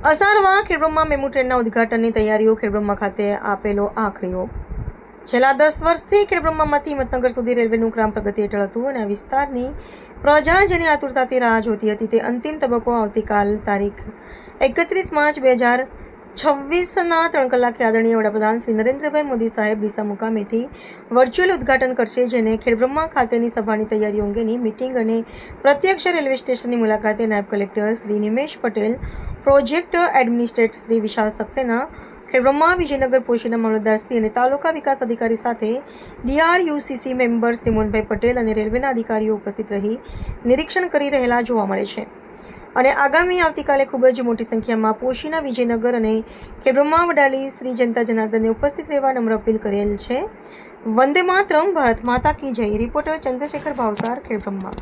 Asarwa Khedbrahma MEMU ટ્રેનના ઉદ્ઘાટનની તૈયારીઓ ખેડબ્રહ્મા ખાતે આપેલો આખરી ઓપ। છેલ્લા 10 વર્ષથી ખેડબ્રહ્મામાંથી હિંમતનગર સુધી રેલવેનું કામ પ્રગતિ હેઠળ હતું અને આ વિસ્તારની પ્રજા જેની આતુરતાથી રાહ જોતી હતી તે અંતિમ તબક્કો આવતીકાલ તારીખ 31 માર્ચ 2026ના 3 કલાકે આદરણીય વડાપ્રધાન શ્રી નરેન્દ્રભાઈ મોદી સાહેબ ડીસા મુકામેથી વર્ચ્યુઅલ ઉદ્ઘાટન કરશે, જેને ખેડબ્રહ્મા ખાતેની સભાની તૈયારીઓ અંગેની મિટિંગ અને પ્રત્યક્ષ રેલવે સ્ટેશનની મુલાકાતે નાયબ collector Shri Nimesh Patel, project administrator Shri Vishal Saxena, Khedbrahma Vijaynagar Poshina મામલતદાર શ્રી અને તાલુકા વિકાસ અધિકારી સાથે DRUCC મેમ્બર શ્રી મોહનભાઈ પટેલ અને રેલવેના અધિકારીઓ ઉપસ્થિત રહી નિરીક્ષણ કરી રહેલા જોવા મળે છે અને આગામી આવતીકાલે ખૂબ જ મોટી સંખ્યામાં પોશીના વિજયનગર અને ખેડબ્રહ્મા વડાલી શ્રી જનતા જનાર્દનને ઉપસ્થિત રહેવા નમ્ર અપીલ કરેલ છે। વંદે માતરમ, ભારત માતા કી જય। રિપોર્ટર ચંદ્રશેખર ભાવસાર, ખેડબ્રહ્મા।